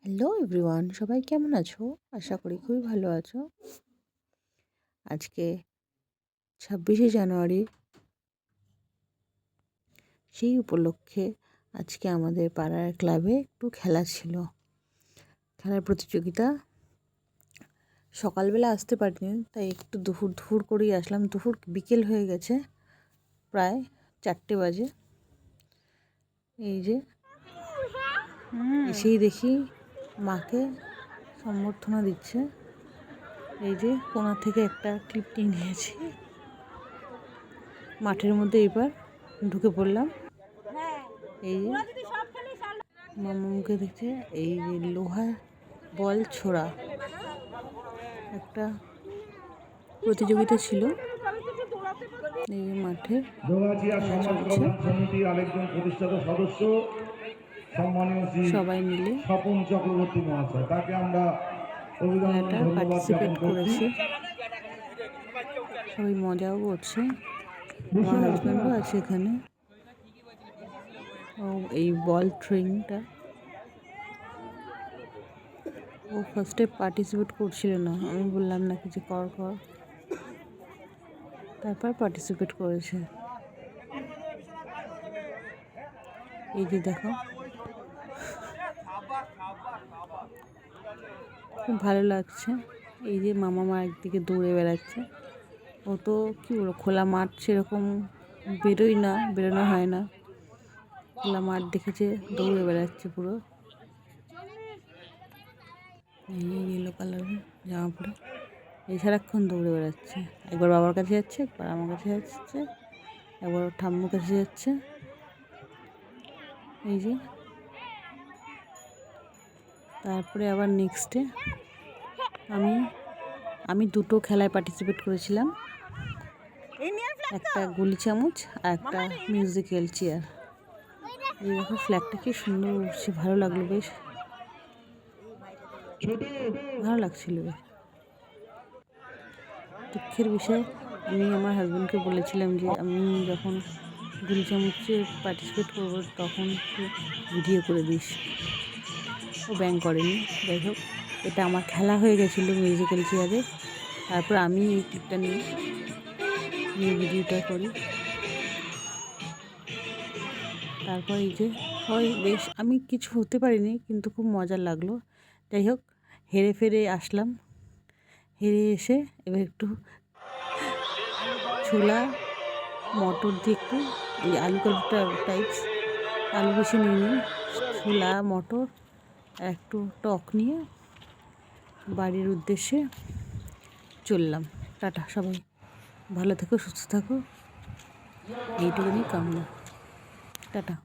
Hello everyone, সবাই কেমন আছো? আশা করি খুবই ভালো আছো। আজকে 26শে জানুয়ারি, সেই উপলক্ষে আজকে আমাদের পাড়ার ক্লাবে একটু খেলা ছিল। খেলার প্রতিযোগিতা। সকালবেলা আসতে পারিনি, তাই একটু দুপুর করেই আসলাম। বিকেল হয়ে গেছে, প্রায় 4টে বাজে। এই যে এসেই দেখি মাকে সম্বর্ধনা দিচ্ছে। এই যে কোণা থেকে একটা ক্লিপ নিয়েছি। মাঠের মধ্যে এবার ঢুকে পড়লাম। এই যে মামা মুখে দেখছে, এই যে লোহার বল ছোড়া একটা প্রতিযোগিতা ছিল। এই যে মাঠে সবাই মিলে খেলাটা পার্টিসিপেট করেছে, সবাই মজাও করছে। আমার হাজব্যান্ডও আছে এখানে। ও এই বল থ্রোয়িংটা ও ফার্স্টে পার্টিসিপেট করছিল না, আমি বললাম না কিছু কর, তারপর পার্টিসিপেট করেছে। এই যে দেখো, খুব ভালো লাগছে। এই যে মামা একদিকে দৌড়ে বেড়াচ্ছে। ও তো কী বলবো, খোলা মাঠ সেরকম বেরোনো হয় না। খোলা মাঠ দেখেছে, দৌড়ে বেড়াচ্ছে পুরো। এই ইয়েলো কালারের জামা পরে এই সারাক্ষণ দৌড়ে বেড়াচ্ছে। একবার বাবার কাছে যাচ্ছে, একবার আমার কাছে যাচ্ছে, একবার ঠাম্মুর কাছে যাচ্ছে। এই যে তারপরে আবার নেক্সটে আমি দুটো খেলায় পার্টিসিপেট করেছিলাম, একটা গুলি চামচ আর একটা মিউজিক্যাল চেয়ার। এই দেখো ফ্ল্যাগটা কি সুন্দর উঠছে, ভালো লাগলো, বেশ ভালো লাগছিল। বেশ দুঃখের বিষয়, আমি আমার হাজব্যান্ডকে বলেছিলাম যে আমি যখন গুলি চামচে পার্টিসিপেট করবো তখন ভিডিও করে দিস। ও ব্যাং করেনি। যাই হোক, এটা আমার খেলা হয়ে গেছিলো মিউজিক্যাল চেয়ারে। তারপর আমি এই ক্লিপটা নিয়ে ভিডিওটা করি। তারপর এই যে সবাই বেশ, আমি কিছু হতে পারিনি, কিন্তু খুব মজা লাগলো। যাই হোক, হেরে ফেরে আসলাম। হেরে এসে এবার একটু ছোলা মটর দিয়ে একটু এই আলু কালুটা টাইপস, আলু বেশি নিয়ে ছোলা মটর আর একটু টক নিয়ে বাড়ির উদ্দেশ্যে চললাম। টাটা, সবাই ভালো থেকো, সুস্থ থাকো, এইটুকুনি কামনা। টাটা।